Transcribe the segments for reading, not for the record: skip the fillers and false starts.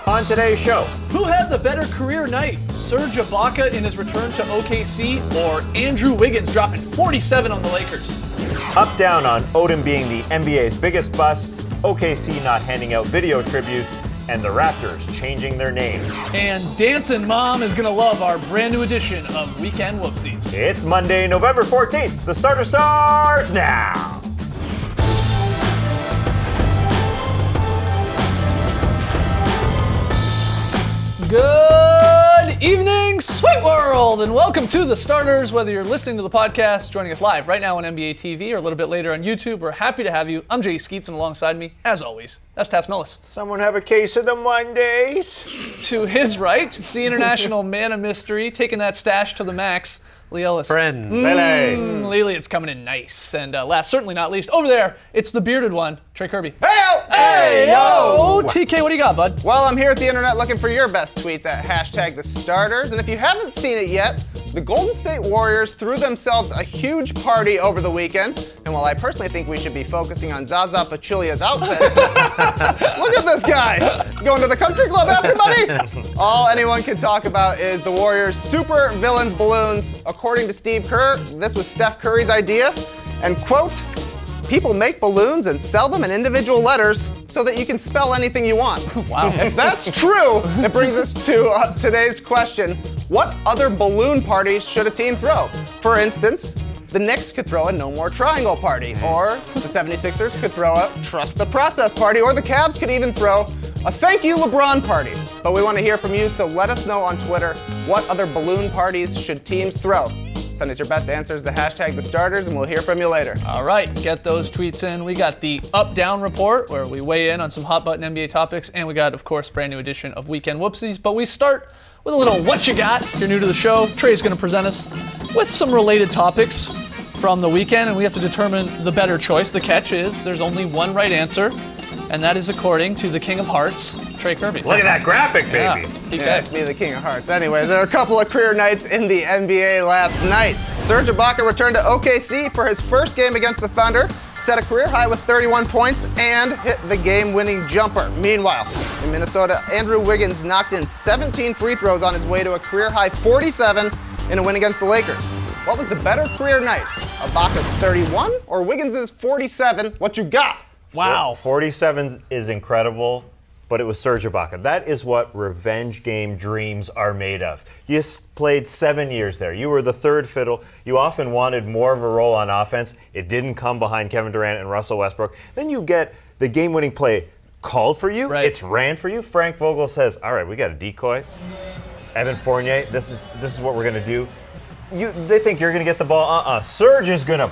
On today's show, who had the better career night? Serge Ibaka in his return to OKC or Andrew Wiggins dropping 47 on the Lakers? up-down on Odin being the NBA's biggest bust, OKC not handing out video tributes, and the Raptors changing their name. And Dancing Mom is going to love our brand new edition of Weekend Whoopsies. It's Monday, November 14th. The starter starts now. Good evening, Sweet World, and welcome to The Starters. Whether you're listening to the podcast, joining us live right now on NBA TV, or a little bit later on YouTube, we're happy to have you. I'm Jay Skeets, and alongside me, as always, that's Tass Mellis. Someone have a case of the Mondays? To his right, it's the international man of mystery, taking that stash to the max, Lee Ellis. Friend. Lele. Lele, it's coming in nice. And last, certainly not least, over there, it's the bearded one, Trey Kirby. Hey-o! Hey, yo! TK, what do you got, bud? Well, I'm here at the internet looking for your best tweets at hashtag the starters. And if you haven't seen it yet, the Golden State Warriors threw themselves a huge party over the weekend. And while I personally think we should be focusing on Zaza Pachulia's outfit, look at this guy. Going to the country club after, buddy? All anyone can talk about is the Warriors' super villains balloons. According to Steve Kerr, this was Steph Curry's idea. And quote, people make balloons and sell them in individual letters so that you can spell anything you want. Wow. If that's true, it brings us to today's question. What other balloon parties should a team throw? For instance, the Knicks could throw a No More Triangle party, or the 76ers could throw a Trust the Process party, or the Cavs could even throw a Thank You LeBron party. But we want to hear from you, so let us know on Twitter what other balloon parties should teams throw. Send us your best answers to hashtag the starters, and we'll hear from you later. All right, get those tweets in. We got the up-down report where we weigh in on some hot button NBA topics, and we got, of course, brand new edition of Weekend Whoopsies. But we start with a little what you got. If you're new to the show, Trey's going to present us with some related topics from the weekend, and we have to determine the better choice. The catch is there's only one right answer, and that is according to the King of Hearts, Trey Kirby. Look at that graphic, baby. Yeah, PK. Yeah, it's me, the King of Hearts. Anyways, there are a couple of career nights in the NBA last night. Serge Ibaka returned to OKC for his first game against the Thunder, set a career high with 31 points, and hit the game-winning jumper. Meanwhile, in Minnesota, Andrew Wiggins knocked in 17 free throws on his way to a career-high 47 in a win against the Lakers. What was the better career night? Ibaka's 31 or Wiggins' 47? What you got? Wow. 47 is incredible, but it was Serge Ibaka. That is what revenge game dreams are made of. You played 7 years there. You were the third fiddle. You often wanted more of a role on offense. It didn't come behind Kevin Durant and Russell Westbrook. Then you get the game-winning play called for you. Right. It's ran for you. Frank Vogel says, all right, we got a decoy. Evan Fournier, this is what we're going to do. They think you're going to get the ball. Serge is going to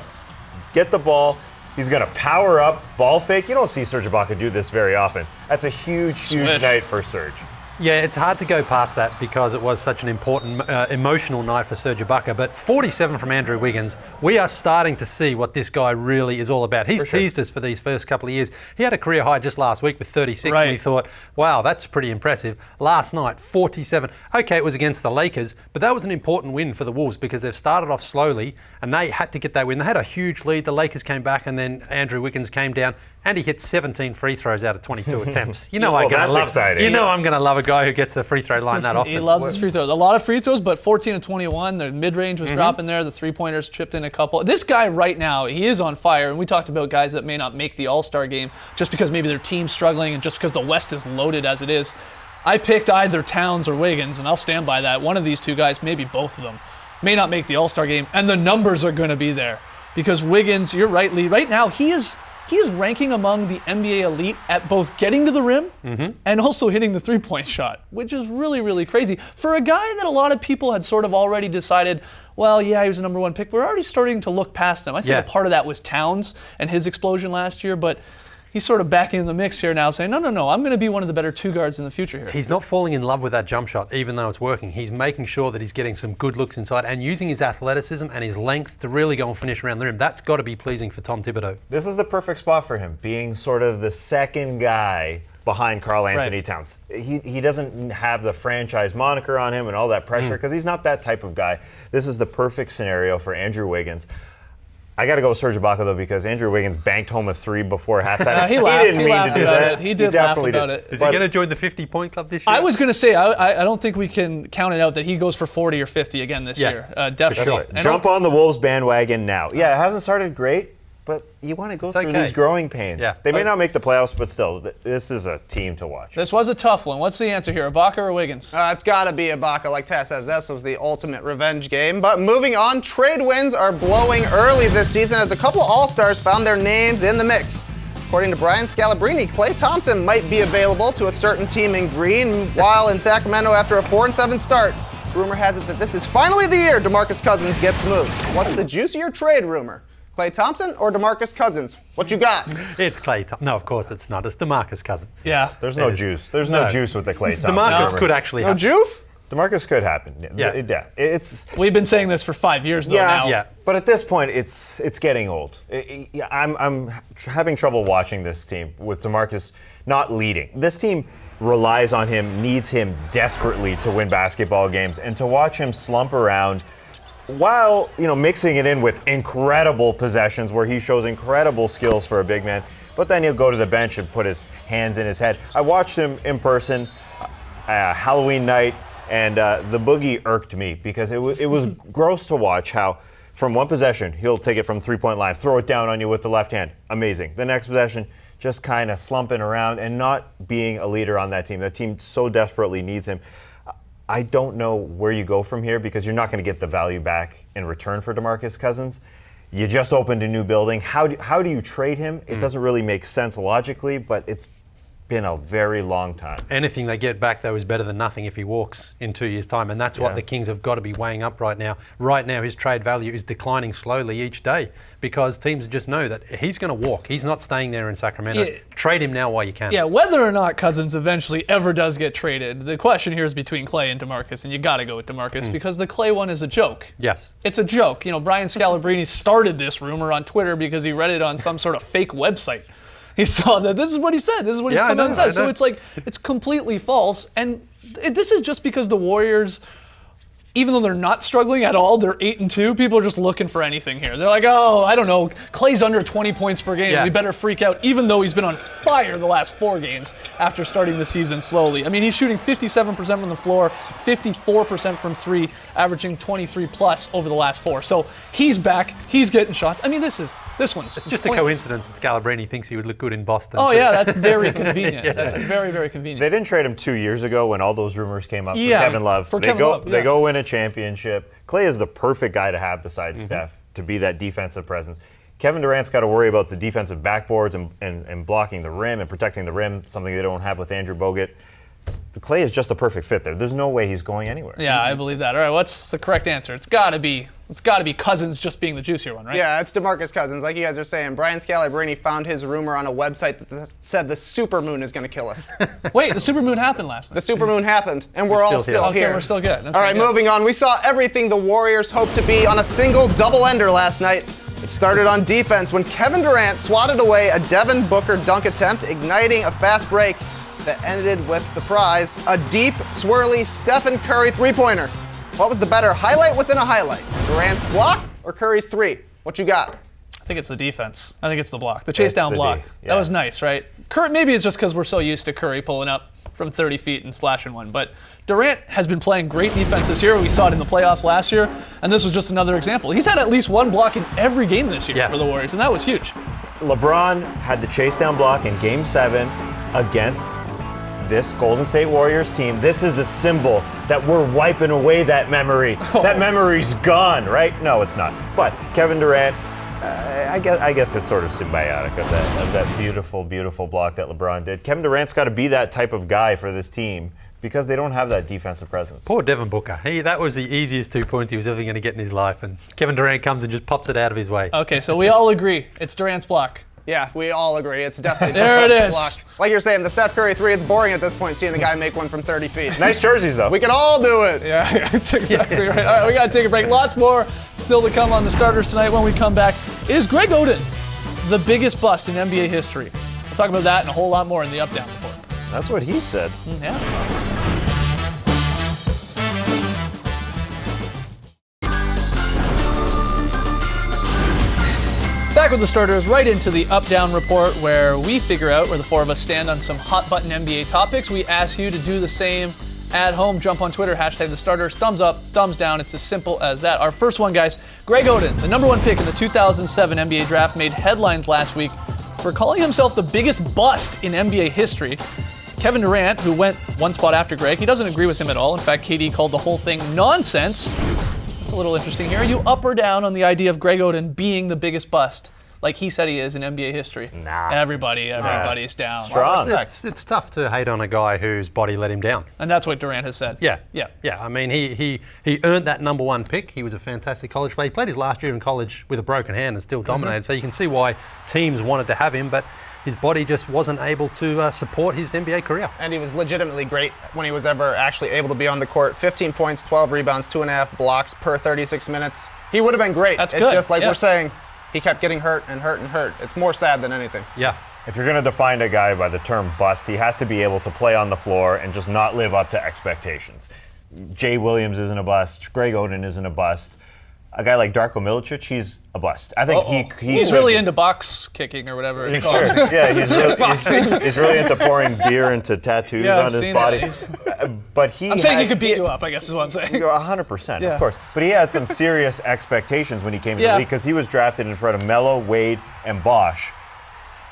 get the ball. He's going to power up, ball fake. You don't see Serge Ibaka do this very often. That's a huge night for Serge. Yeah, it's hard to go past that because it was such an important, emotional night for Serge Ibaka. But 47 from Andrew Wiggins, we are starting to see what this guy really is all about. He's teased us for these first couple of years. He had a career high just last week with 36, right. And we thought, wow, that's pretty impressive. Last night, 47. Okay, it was against the Lakers, but that was an important win for the Wolves because they've started off slowly and they had to get that win. They had a huge lead. The Lakers came back and then Andrew Wiggins came down. And he hit 17 free throws out of 22 attempts. You know, well, that's exciting. You know, I'm going to love a guy who gets the free throw line that often. He loves his free throws. A lot of free throws, but 14 to 21. The mid-range was dropping there. The three-pointers chipped in a couple. This guy right now, he is on fire. And we talked about guys that may not make the All-Star game just because maybe their team's struggling and just because the West is loaded as it is. I picked either Towns or Wiggins, and I'll stand by that. One of these two guys, maybe both of them, may not make the All-Star game, and the numbers are going to be there. Because Wiggins, you're right, Lee, right now he is ranking among the NBA elite at both getting to the rim and also hitting the three-point shot, which is really, really crazy. For a guy that a lot of people had sort of already decided, well, yeah, he was the number one pick, we're already starting to look past him. I think a part of that was Towns and his explosion last year, but he's sort of back in the mix here now saying, no, I'm going to be one of the better two guards in the future here. He's not falling in love with that jump shot, even though it's working. He's making sure that he's getting some good looks inside and using his athleticism and his length to really go and finish around the rim. That's got to be pleasing for Tom Thibodeau. This is the perfect spot for him, being sort of the second guy behind Karl Anthony Towns. He doesn't have the franchise moniker on him and all that pressure because he's not that type of guy. This is the perfect scenario for Andrew Wiggins. I got to go with Serge Ibaka, though, because Andrew Wiggins banked home a 3 before halftime. He laughed. didn't He mean laughed to do about that. it. He did laugh definitely about did. it. Is he going to join the 50-point club this year? I was going to say, I don't think we can count it out that he goes for 40 or 50 again this Yeah, year. That's Definitely. right. And Jump on the Wolves bandwagon now. Yeah, it hasn't started great, but you want to go through okay. these growing pains. Yeah. They may not make the playoffs, but still, this is a team to watch. This was a tough one. What's the answer here, Ibaka or Wiggins? It's got to be Ibaka, like Tess says. This was the ultimate revenge game. But moving on, trade winds are blowing early this season as a couple of All-Stars found their names in the mix. According to Brian Scalabrine, Klay Thompson might be available to a certain team in green, while in Sacramento after a 4-7 start. Rumor has it that this is finally the year DeMarcus Cousins gets moved. What's the juicier trade rumor? Klay Thompson or DeMarcus Cousins? What you got? It's Klay Thompson. No, of course it's not. It's DeMarcus Cousins. Yeah. There's no juice. There's no juice with the Klay Thompson. DeMarcus rumor. could actually No happen. juice? DeMarcus could happen. Yeah. It's We've been saying this for 5 years, though, now. Yeah. But at this point, it's getting old. I'm having trouble watching this team with DeMarcus not leading. This team relies on him, needs him desperately to win basketball games, and to watch him slump around while mixing it in with incredible possessions where he shows incredible skills for a big man. But then he'll go to the bench and put his hands in his head. I watched him in person Halloween night. And the boogie irked me because it was gross to watch how from one possession, he'll take it from three-point line, throw it down on you with the left hand. Amazing. The next possession, just kind of slumping around and not being a leader on that team. That team so desperately needs him. I don't know where you go from here because you're not going to get the value back in return for DeMarcus Cousins. You just opened a new building. How do you trade him? It doesn't really make sense logically, but it's been a very long time. Anything they get back, though, is better than nothing if he walks in 2 years' time. And that's what the Kings have got to be weighing up right now. Right now, his trade value is declining slowly each day because teams just know that he's going to walk. He's not staying there in Sacramento. Yeah. Trade him now while you can. Yeah, whether or not Cousins eventually ever does get traded, the question here is between Klay and DeMarcus, and you got to go with DeMarcus because the Klay one is a joke. Yes. It's a joke. Brian Scalabrine started this rumor on Twitter because he read it on some sort of fake website. He saw that this is what he said. This is what he's come out and said. So it's like, it's completely false. And this is just because the Warriors, even though they're not struggling at all, they're 8-2. People are just looking for anything here. They're like, oh, I don't know, Klay's under 20 points per game. Yeah. We better freak out, even though he's been on fire the last 4 games after starting the season slowly. I mean, he's shooting 57% from the floor, 54% from 3, averaging 23 plus over the last 4. So he's back. He's getting shots. I mean, this one's It's just a coincidence that Scalabrine thinks he would look good in Boston. Oh, yeah, that's very convenient. That's very, very convenient. They didn't trade him 2 years ago when all those rumors came up for Yeah, Kevin Love. for They Kevin go Love, they yeah. go win a championship. Klay is the perfect guy to have besides Steph to be that defensive presence. Kevin Durant's got to worry about the defensive backboards and blocking the rim and protecting the rim, something they don't have with Andrew Bogut. Klay is just a perfect fit there. There's no way he's going anywhere. Yeah, I believe that. All right, what's the correct answer? It's got to be Cousins just being the juicier one, right? Yeah, it's DeMarcus Cousins. Like you guys are saying, Brian Scalabrine found his rumor on a website that said the supermoon is going to kill us. Wait, the supermoon happened last night. The supermoon happened, and we're all still still here. here. Okay, we're still good. Okay, All right, good. moving on. We saw everything the Warriors hoped to be on a single double-ender last night. It started on defense when Kevin Durant swatted away a Devin Booker dunk attempt, igniting a fast break that ended with, surprise, a deep, swirly Stephen Curry three-pointer. What was the better highlight within a highlight? Durant's block or Curry's three? What you got? I think it's the defense. I think it's the block. The chase down the block. D, That yeah. was nice, right? Curry, maybe it's just because we're so used to Curry pulling up from 30 feet and splashing one. But Durant has been playing great defense this year. We saw it in the playoffs last year, and this was just another example. He's had at least one block in every game this year for the Warriors, and that was huge. LeBron had the chase down block in Game 7 against this Golden State Warriors team. This is a symbol that we're wiping away that memory. That memory's gone, right? No, it's not. But Kevin Durant, I guess it's sort of symbiotic of that beautiful, beautiful block that LeBron did. Kevin Durant's got to be that type of guy for this team because they don't have that defensive presence. Poor Devin Booker. That was the easiest 2 points he was ever going to get in his life. And Kevin Durant comes and just pops it out of his way. Okay, so we all agree it's Durant's block. Yeah, we all agree. It's definitely There it Durant's is. block. Like you're saying, the Steph Curry three, it's boring at this point seeing the guy make one from 30 feet. Nice jerseys, though. We can all do it. Yeah, that's exactly right. All right, we got to take a break. Lots more still to come on the starters tonight when we come back. Is Greg Oden the biggest bust in NBA history? We'll talk about that and a whole lot more in the Up-Down Report. That's what he said. Yeah. Back with the starters, right into the up-down report where we figure out where the four of us stand on some hot-button NBA topics. We ask you to do the same at home. Jump on Twitter, hashtag the starters, thumbs up, thumbs down. It's as simple as that. Our first one, guys, Greg Oden, the number one pick in the 2007 NBA draft, made headlines last week for calling himself the biggest bust in NBA history. Kevin Durant, who went one spot after Greg, he doesn't agree with him at all. In fact, KD called the whole thing nonsense. It's a little interesting here. Are you up or down on the idea of Greg Oden being the biggest bust, like he said he is in NBA history? Nah. Everybody's down. Strong. It's tough to hate on a guy whose body let him down. And that's what Durant has said. Yeah. Yeah. I mean, he earned that number one pick. He was a fantastic college player. He played his last year in college with a broken hand and still dominated. So you can see why teams wanted to have him, but his body just wasn't able to support his NBA career. And he was legitimately great when he was ever actually able to be on the court. 15 points, 12 rebounds, 2.5 blocks per 36 minutes. He would have been great. That's it's good. just like Yeah. we're saying, he kept getting hurt and hurt and hurt. It's more sad than anything. Yeah. If you're going to define a guy by the term bust, he has to be able to play on the floor and just not live up to expectations. Jay Williams isn't a bust. Greg Oden isn't a bust. A guy like Darko Milicic, he's a bust. I think he's really into box kicking or whatever it's called. Sure. Yeah, he's really into pouring beer into tattoos Yeah, I've on his seen body. that. But I'm saying he could beat you up, I guess is what I'm saying. 100%, Yeah. of course. But he had some serious expectations when he came to Yeah. the league because he was drafted in front of Melo, Wade, and Bosch.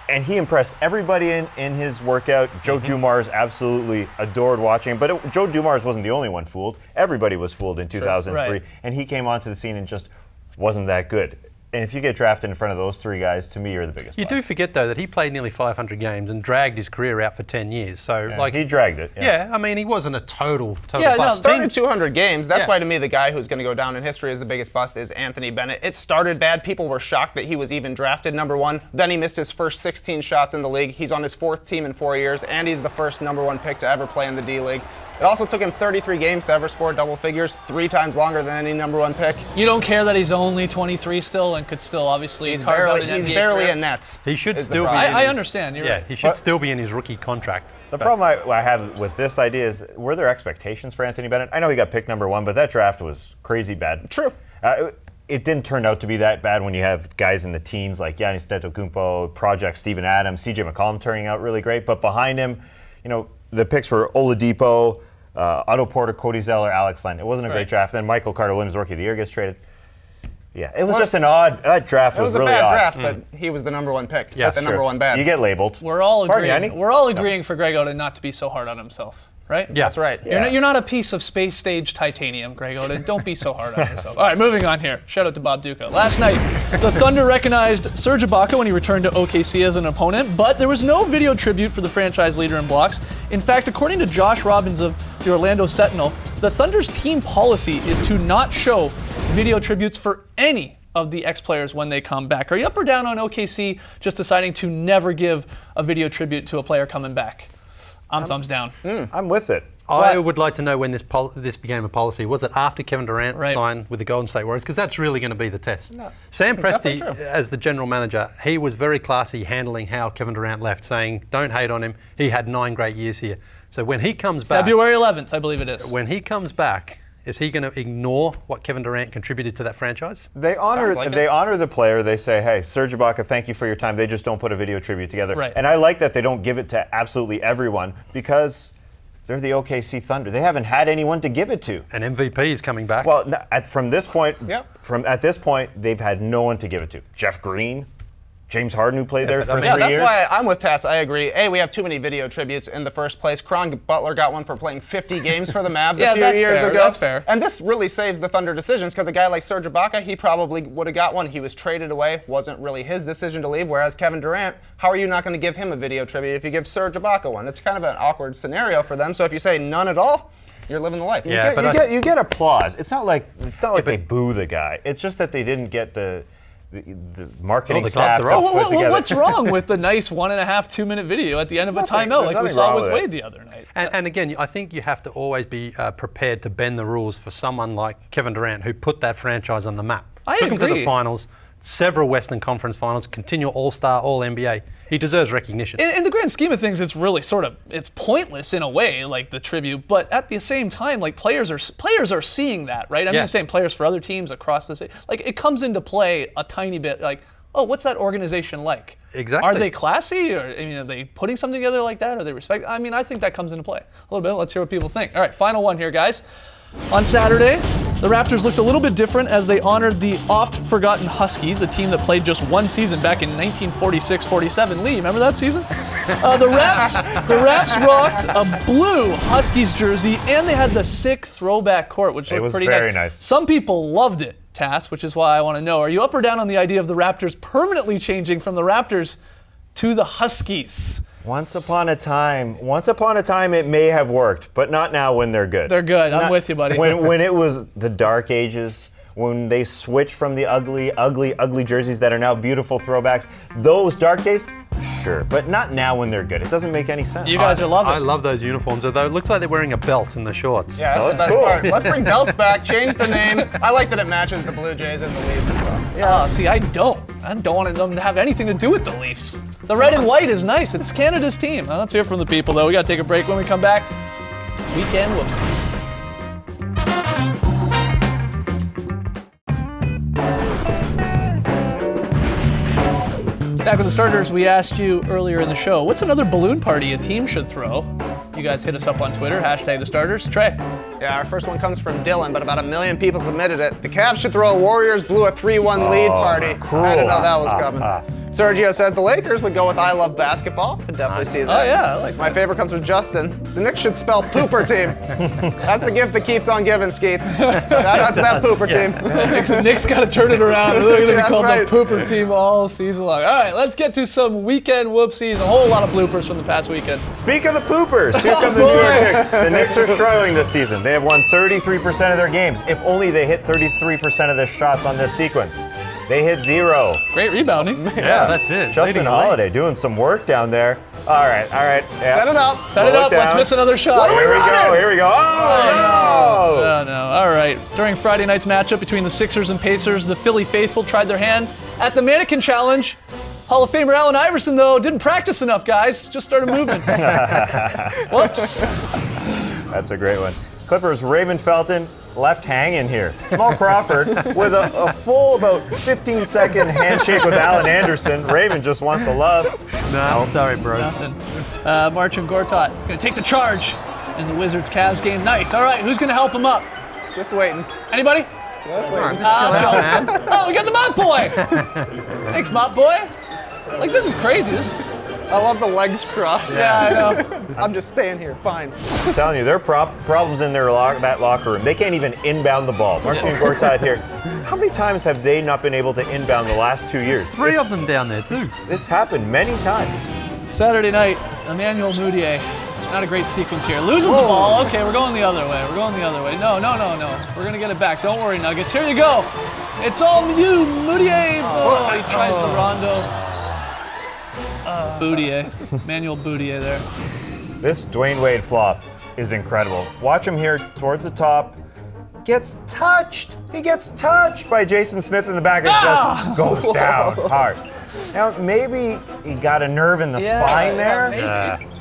And he impressed everybody in his workout. Joe Dumars absolutely adored watching him. But Joe Dumars wasn't the only one fooled. Everybody was fooled in 2003. Right. And he came onto the scene and just wasn't that good. And if you get drafted in front of those three guys, to me, you're the biggest You bust. do forget, though, that he played nearly 500 games and dragged his career out for 10 years. So, Yeah, he dragged it. yeah, I mean, he wasn't a total Yeah, no, bust. Started 200 games. That's Yeah. why, to me, the guy who's going to go down in history as the biggest bust is Anthony Bennett. It started bad. People were shocked that he was even drafted number one. Then he missed his first 16 shots in the league. He's on his fourth team in 4 years, and he's the first number one pick to ever play in the D-League. It also took him 33 games to ever score double figures, 3 times longer than any number one pick. You don't care that he's only 23 still and could still obviously He's carve out an barely NBA career? a net. He should is the still be problem. in I his- understand. You're Yeah, right. he should still be in his rookie contract. The problem I have with this idea is, were there expectations for Anthony Bennett? I know he got picked number one, but that draft was crazy bad. True. It didn't turn out to be that bad when you have guys in the teens like Giannis Antetokounmpo, Project Steven Adams, CJ McCollum turning out really great. But behind him, the picks were Oladipo, Otto Porter, Cody Zeller, Alex Len. It wasn't a Right. great draft. Then Michael Carter Williams, Rookie of the Year, gets traded. Yeah, it was just an odd. That draft It was a really bad odd. draft, but he was the number one pick. Yeah, That's the sure. number one bad. You get labeled. We're all Pardon, agreeing. Yanni? We're all agreeing for Greg Oden not to be so hard on himself, right? Yeah. That's right. Yeah. You're not a piece of space stage titanium, Greg Oden. Don't be so hard on yourself. All right, moving on here. Shout out to Bob Duca. Last night, the Thunder recognized Serge Ibaka when he returned to OKC as an opponent, but there was no video tribute for the franchise leader in blocks. In fact, according to Josh Robbins of the Orlando Sentinel, the Thunder's team policy is to not show video tributes for any of the ex-players when they come back. Are you up or down on OKC just deciding to never give a video tribute to a player coming back? I'm thumbs down. I'm with it. I would like to know when this became a policy. Was it after Kevin Durant Right. signed with the Golden State Warriors? Because that's really going to be the test. Sam Presti, Definitely true. as the general manager, he was very classy handling how Kevin Durant left, saying, don't hate on him. He had 9 great years here. So when he comes back, February 11th, I believe it is. when he comes back, is he going to ignore what Kevin Durant contributed to that franchise? They honor like they it. honor the player. They say, "Hey, Serge Ibaka, thank you for your time." They just don't put a video tribute together. Right. And I like that they don't give it to absolutely everyone because they're the OKC Thunder. They haven't had anyone to give it to. And MVP is coming back. Well, from this point, Yep. at this point, they've had no one to give it to. Jeff Green, James Harden, who played there but for I mean- 3 Yeah, that's years. why I'm with Tess. I agree. We have too many video tributes in the first place. Cron Butler got one for playing 50 games for the Mavs Yeah, a few that's years fair. ago. That's fair. And this really saves the Thunder decisions because a guy like Serge Ibaka, he probably would have got one. He was traded away. Wasn't really his decision to leave. Whereas Kevin Durant, how are you not going to give him a video tribute if you give Serge Ibaka one? It's kind of an awkward scenario for them. So if you say none at all, you're living the life. Yeah, but you get applause. It's not like they boo the guy. It's just that they didn't get the marketing the staff gloves to are off. put together. What's wrong with the nice 1.5, 2 minute video at the end of a nothing- timeout there's like we nothing saw wrong with with it. Wade the other night? And again, I think you have to always be prepared to bend the rules for someone like Kevin Durant, who put that franchise on the map. I Took him to agree. the finals, several Western Conference finals, continual All-Star, All-NBA. He deserves recognition. In the grand scheme of things, it's really it's pointless in a way, like the tribute. But at the same time, like players are seeing that, right? I'm Yeah. just saying players for other teams across the city. Like it comes into play a tiny bit. Like oh, what's that organization like? Exactly. Are they classy? Or are they putting something together like that? Are they respect? I mean, I think that comes into play a little bit. Let's hear what people think. All right, final one here, guys. On Saturday, the Raptors looked a little bit different as they honored the oft-forgotten Huskies, a team that played just one season back in 1946-47. Lee, remember that season? The Raps rocked a blue Huskies jersey, and they had the sick throwback court, which looked pretty very nice. Some people loved it, Tass, which is why I want to know, are you up or down on the idea of the Raptors permanently changing from the Raptors to the Huskies? Once upon a time, it may have worked, but not now when they're good. They're good. I'm with you, buddy. When it was the dark ages, when they switched from the ugly jerseys that are now beautiful throwbacks, those dark days, sure, but not now when they're good. It doesn't make any sense. You guys are loving I it. love those uniforms, although it looks like they're wearing a belt in the shorts. Yeah, So that's the it's best cool. part. Let's bring belts back, change the name. I like that it matches the Blue Jays and the Leafs as well. Oh, see, I don't want them to have anything to do with the Leafs. The red and white is nice. It's Canada's team. Let's hear from the people, though. We got to take a break. When we come back, weekend whoopsies. Back with the starters, we asked you earlier in the show, what's another balloon party a team should throw? You guys hit us up on Twitter, hashtag the starters. Trey. Yeah, our first one comes from Dylan, but about 1 million people submitted it. The Cavs should throw a Warriors blew a 3-1 lead party. cruel. I didn't know that was coming. Sergio says the Lakers would go with I love basketball. Could definitely see that. Oh, yeah, I like My favorite comes from Justin. The Knicks should spell pooper team. That's the gift that keeps on giving, Skeets. Shout out to that pooper team. The Knicks got to turn it around. They're going to be That's called right. the pooper team all season long. All right, let's get to some weekend whoopsies. A whole lot of bloopers from the past weekend. Speak of the poopers, here come the New York Knicks. The Knicks are struggling this season. They have won 33% of their games. If only they hit 33% of their shots on this sequence. They hit 0. Great rebounding. Yeah, that's it. Justin Leading the Holiday doing some work down there. All right. Yeah. Set it up. Set it Slow up. down. Let's miss another shot. Here we go. Oh, no! Oh, no. All right. During Friday night's matchup between the Sixers and Pacers, the Philly faithful tried their hand at the mannequin challenge. Hall of Famer Allen Iverson, though, didn't practice enough, guys. Just started moving. Whoops. That's a great one. Clippers, Raymond Felton left hanging here. Jamal Crawford with a full about 15-second handshake with Alan Anderson. Raymond just wants a love. No, sorry, bro. Nothing. Marcin Gortat is going to take the charge in the Wizards-Cavs game. Nice. All right, who's going to help him up? Just waiting. Anybody? Just waiting. Oh, we got the Mop Boy. Thanks, Mop Boy. Like, this is crazy. I love the legs crossed. Yeah, I know. I'm just staying here. Fine. I'm telling you, there are problems in their that locker room. They can't even inbound the ball. Marcin Gortat here. How many times have they not been able to inbound the last 2 years? 3 of them down there, too. It's happened many times. Saturday night, Emmanuel Mudiay. Not a great sequence here. Loses the ball. Okay, we're going the other way. No. We're going to get it back. Don't worry, Nuggets. Here you go. It's all you, Mudiay. Oh, he tries the rondo. Boudier. Manuel Boudier there. This Dwayne Wade flop is incredible. Watch him here towards the top. Gets touched. He gets touched by Jason Smith in the back and just goes down hard. Now, maybe he got a nerve in the spine there. Maybe.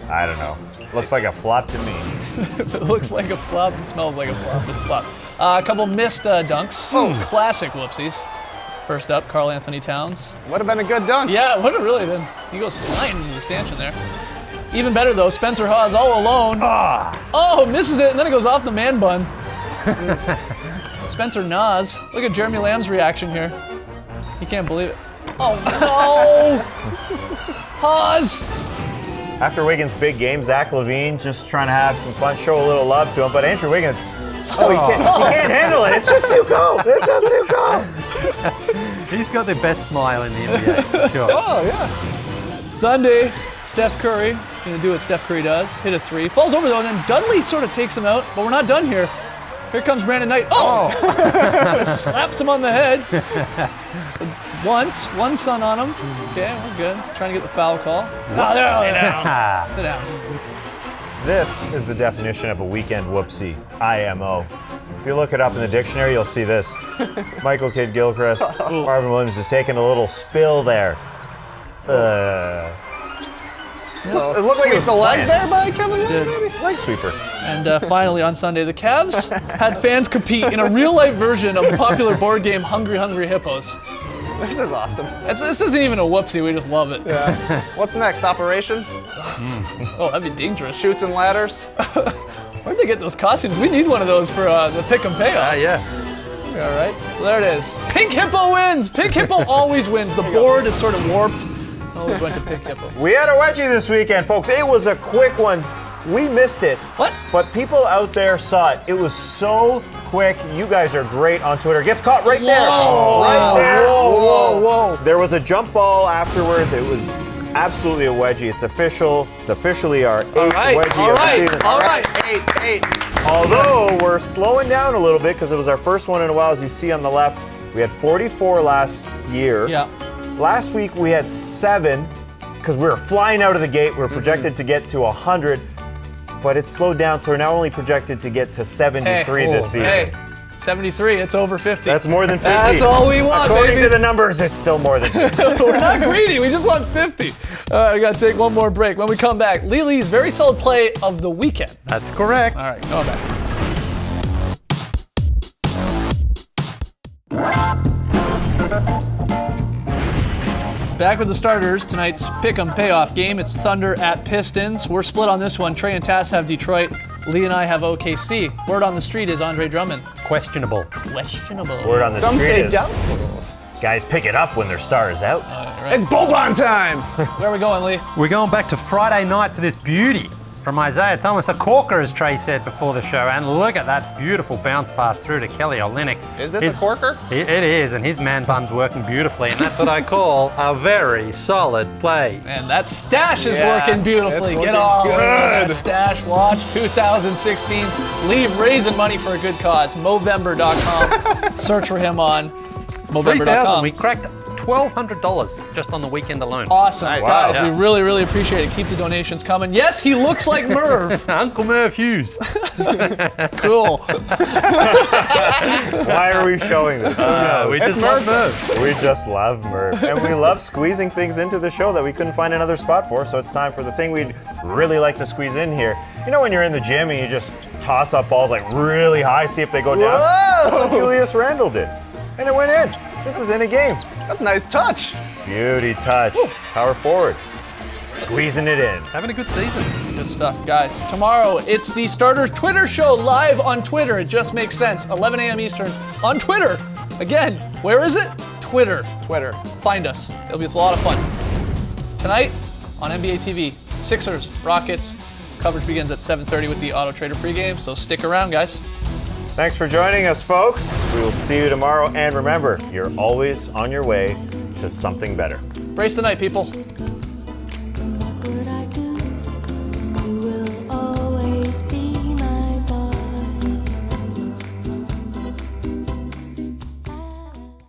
I don't know. Looks like a flop to me. If it looks like a flop, it smells like a flop. It's a flop. A couple missed dunks. Classic whoopsies. First up, Karl Anthony Towns. Would have been a good dunk. Yeah, would have really been. He goes flying into the stanchion there. Even better though, Spencer Hawes all alone. Oh, misses it, and then it goes off the man bun. Spencer Nas. Look at Jeremy Lamb's reaction here. He can't believe it. Oh no! Hawes! After Wiggins' big game, Zach LaVine just trying to have some fun, show a little love to him. But Andrew Wiggins, he can't handle it. It's just too cold. It's just too cold. He's got the best smile in the NBA, for sure. Oh yeah. Sunday, Steph Curry is going to do what Steph Curry does. Hit a 3. Falls over though, and then Dudley sort of takes him out. But we're not done here. Here comes Brandon Knight. Oh! Slaps him on the head. One sun on him. Okay, we're good. Trying to get the foul call. Sit down. Sit down. This is the definition of a weekend whoopsie, IMO. If you look it up in the dictionary, you'll see this. Michael Kidd-Gilchrist, Marvin Williams is taking a little spill there. It looked like it was the leg there by Kevin Love, Did. maybe? Leg sweeper. And finally on Sunday, the Cavs had fans compete in a real-life version of the popular board game Hungry Hungry Hippos. This is awesome. This isn't even a whoopsie. We just love it. What's next? Operation? Oh, that'd be dangerous. Shoots and ladders? Where'd they get those costumes? We need one of those for the pick and payoff. Yeah. All right, so there it is. Pink Hippo wins. Pink Hippo always wins. The board is sort of warped. Always went to Pink Hippo. We had a wedgie this weekend, folks. It was a quick one. We missed it. What? But people out there saw it. It was so quick. You guys are great on Twitter. Gets caught right there. Whoa, Right there. whoa. There was a jump ball afterwards. It was absolutely a wedgie. It's official. It's officially our 8th wedgie of the season. All right. Eight. Although we're slowing down a little bit because it was our first one in a while, as you see on the left. We had 44 last year. Yeah. Last week we had 7 because we were flying out of the gate. We were projected to get to 100, but it slowed down, so we're now only projected to get to 73 this season. Hey, 73. It's over 50. That's more than 50. That's all we want, According baby. to the numbers, it's still more than 50. We're not greedy. We just want 50. All right, we got to take one more break. When we come back, Lili's very solid play of the weekend. That's correct. All right, going back. Back with the starters, tonight's pick'em payoff game. It's Thunder at Pistons. We're split on this one. Trey and Tass have Detroit. Lee and I have OKC. Word on the street is Andre Drummond. Questionable. Questionable. Word on the Some street say is doubtful. guys pick it up when their star is out. Right. It's Boban time! Where are we going, Lee? We're going back to Friday night for this beauty from Isaiah Thomas. A corker, as Trey said before the show. And look at that beautiful bounce pass through to Kelly Olynyk. Is this a corker? It is, and his man bun's working beautifully. And that's what I call a very solid play. And that stash is Yeah, working beautifully. it's Get looking all good. over that stash watch 2016. Lee raising money for a good cause. Movember.com. Search for him on 3,000. Movember.com. We cracked $1,200 just on the weekend alone. Awesome. Nice. Guys, Wow. we really, really appreciate it. Keep the donations coming. Yes, he looks like Merv. Uncle Merv Hughes. Cool. Why are we showing this? Who knows? we just love Merv. We just love Merv. And we love squeezing things into the show that we couldn't find another spot for, so it's time for the thing we'd really like to squeeze in here. You know when you're in the gym and you just toss up balls like really high, see if they go down? Whoa! That's what Julius Randle did. And it went in. This is in a game. That's a nice touch. Beauty touch. Power forward. Squeezing it in. Having a good season. Good stuff, guys. Tomorrow, it's the Starters Twitter show live on Twitter. It just makes sense. 11 a.m. Eastern on Twitter. Again, where is it? Twitter. Find us. It'll be a lot of fun. Tonight on NBA TV, Sixers, Rockets. Coverage begins at 7:30 with the Auto Trader pregame, so stick around, guys. Thanks for joining us, folks. We will see you tomorrow. And remember, you're always on your way to something better. Brace the night, people.